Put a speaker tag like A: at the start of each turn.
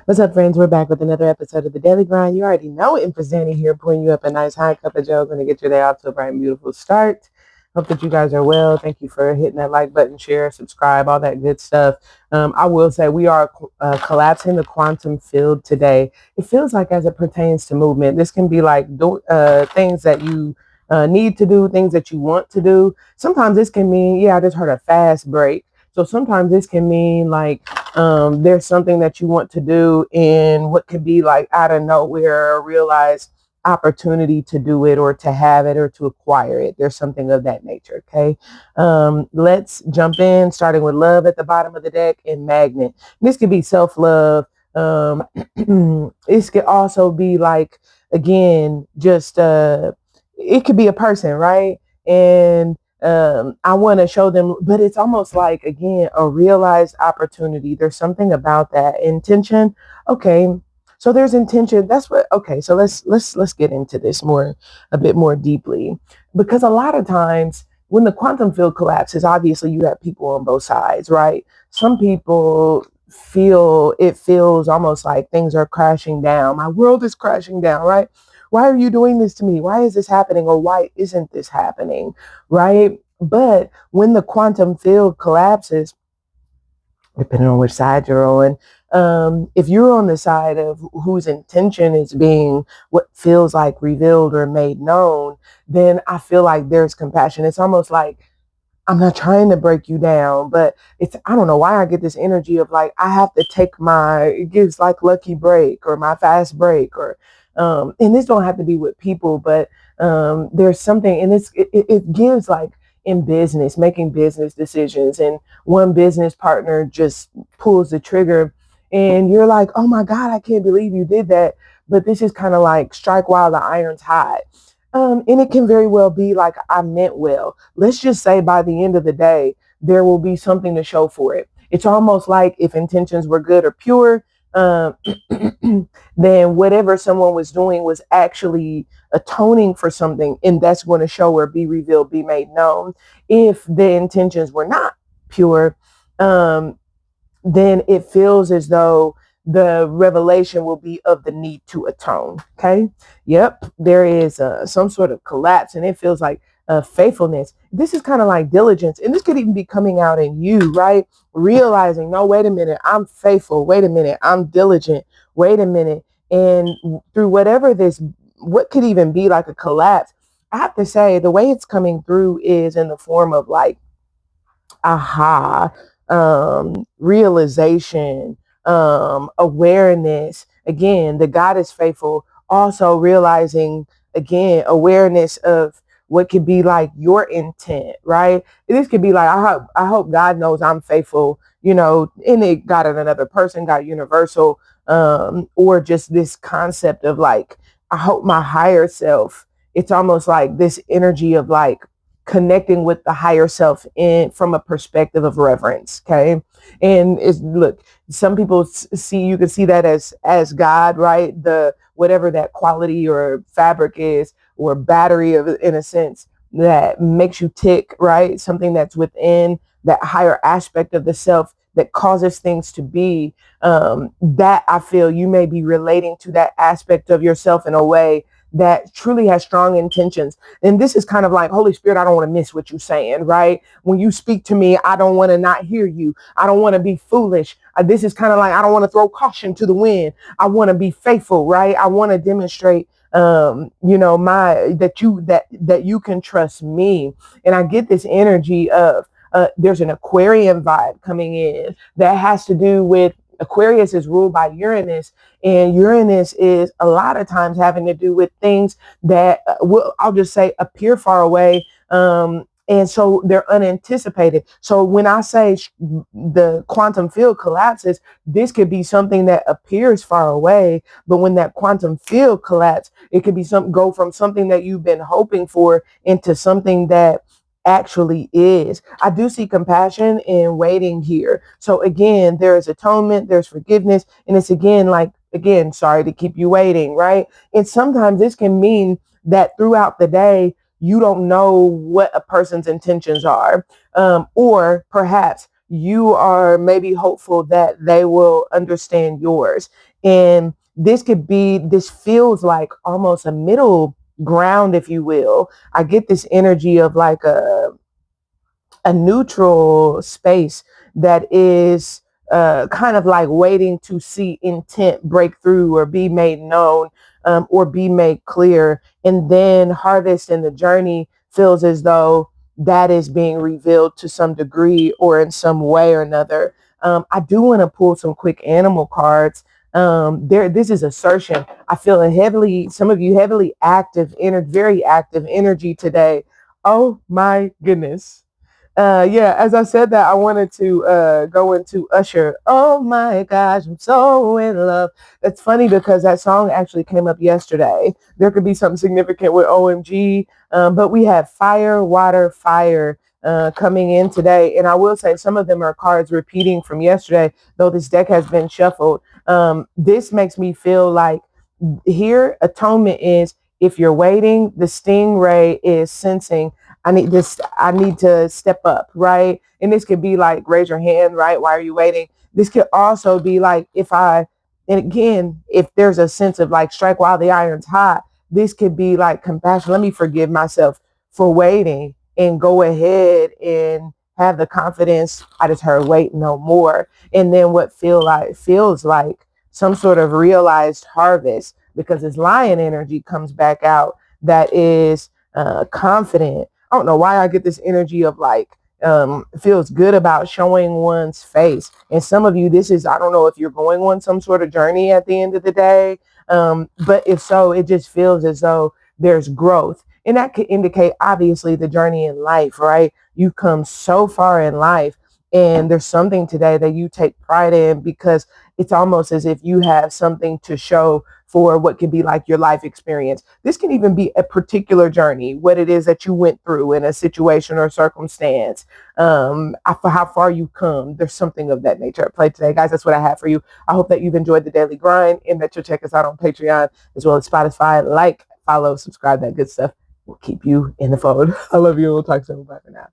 A: What's up, friends? We're back with another episode of the Daily Grind. You already know it. Zanny here, pouring you up a nice high cup of joe, going to get your day off to a bright and beautiful start. Hope that you guys are well. Thank you for hitting that like button, share, subscribe, all that good stuff. I will say we are collapsing the quantum field today. It feels like as it pertains to movement, this can be like things that you need to do, things that you want to do. Sometimes this can mean, I just heard a fast break. So sometimes this can mean like there's something that you want to do in what could be like out of nowhere, realize opportunity to do it or to have it or to acquire it. There's something of that nature. Okay. Let's jump in, starting with love at the bottom of the deck and magnet. This could be self-love. This could also be like, again, just it could be a person, right? And I want to show them, but it's almost like, again, a realized opportunity. There's something about that intention. Okay. So there's intention. That's what, okay. So let's get into this a bit more deeply, because a lot of times when the quantum field collapses, obviously you have people on both sides, right? Some people feels almost like things are crashing down. My world is crashing down, right? Why are you doing this to me? Why is this happening? Or why isn't this happening? Right? But when the quantum field collapses, depending on which side you're on, if you're on the side of whose intention is being what feels like revealed or made known, then I feel like there's compassion. It's almost like, I'm not trying to break you down, but I don't know why I get this energy of like, I have to take it gives like lucky break or my fast break and this don't have to be with people, but there's something, and it gives like in business, making business decisions, and one business partner just pulls the trigger and you're like, oh my God, I can't believe you did that. But this is kind of like strike while the iron's hot. And it can very well be like, I meant well. Let's just say by the end of the day, there will be something to show for it. It's almost like if intentions were good or pure, um, then whatever someone was doing was actually atoning for something, and that's going to show or be revealed, be made known. If the intentions were not pure, um, then it feels as though the revelation will be of the need to atone. Okay. Yep. There is some sort of collapse, and it feels like faithfulness. This is kind of like diligence, and this could even be coming out in you, right? Realizing, no, wait a minute, I'm faithful. Wait a minute, I'm diligent. Wait a minute. And through what could even be like a collapse, I have to say, the way it's coming through is in the form of like, aha, realization, awareness. Again, the God is faithful. Also realizing, again, awareness of what could be like your intent, right? This could be like, I hope God knows I'm faithful, and it got in another person, got universal, or just this concept of like, I hope my higher self, it's almost like this energy of like connecting with the higher self in from a perspective of reverence. Okay. And it's, look, some people see, you can see that as God, right? The whatever that quality or fabric is, or battery of, in a sense, that makes you tick, right? Something that's within that higher aspect of the self that causes things to be, that I feel you may be relating to that aspect of yourself in a way that truly has strong intentions. And this is kind of like, Holy Spirit, I don't want to miss what you're saying, right? When you speak to me, I don't want to not hear you. I don't want to be foolish. This is kind of like, I don't want to throw caution to the wind. I want to be faithful, right? I want to demonstrate that you can trust me. And I get this energy of there's an Aquarian vibe coming in that has to do with, Aquarius is ruled by Uranus, and Uranus is a lot of times having to do with things that I'll just say appear far away. And so they're unanticipated. So when I say the quantum field collapses, this could be something that appears far away. But when that quantum field collapses, it could be go from something that you've been hoping for into something that actually is. I do see compassion and waiting here. So again, there is atonement, there's forgiveness, and it's again like, again, sorry to keep you waiting, right? And sometimes this can mean that throughout the day, you don't know what a person's intentions are, or perhaps you are maybe hopeful that they will understand yours. And this feels like almost a middle ground, if you will. I get this energy of like a neutral space that is kind of like waiting to see intent break through or be made known, or be made clear. And then harvest in the journey feels as though that is being revealed to some degree or in some way or another. I do want to pull some quick animal cards. This is assertion. I feel some of you heavily active, very active energy today. Oh my goodness. Yeah, as I said that, I wanted to go into Usher. Oh my gosh, I'm so in love. That's funny because that song actually came up yesterday. There could be something significant with OMG, but we have Fire, Water, Fire coming in today. And I will say some of them are cards repeating from yesterday, though this deck has been shuffled. This makes me feel like here, atonement is if you're waiting, the stingray is sensing I need to step up, right? And this could be like raise your hand, right? Why are you waiting? This could also be like and again, if there's a sense of like strike while the iron's hot, this could be like compassion. Let me forgive myself for waiting and go ahead and have the confidence. I just heard wait no more. And then what feels like some sort of realized harvest because this lion energy comes back out that is confident. I don't know why I get this energy of like feels good about showing one's face. And some of you, I don't know if you're going on some sort of journey at the end of the day. But if so, it just feels as though there's growth. And that could indicate obviously the journey in life, right? You've come so far in life and there's something today that you take pride in because it's almost as if you have something to show for what can be like your life experience. This can even be a particular journey, what it is that you went through in a situation or circumstance, for how far you come. There's something of that nature at play today. Guys, that's what I have for you. I hope that you've enjoyed the daily grind and that you'll check us out on Patreon as well as Spotify. Like, follow, subscribe, that good stuff. We'll keep you in the fold. I love you. We'll talk soon. Bye for now.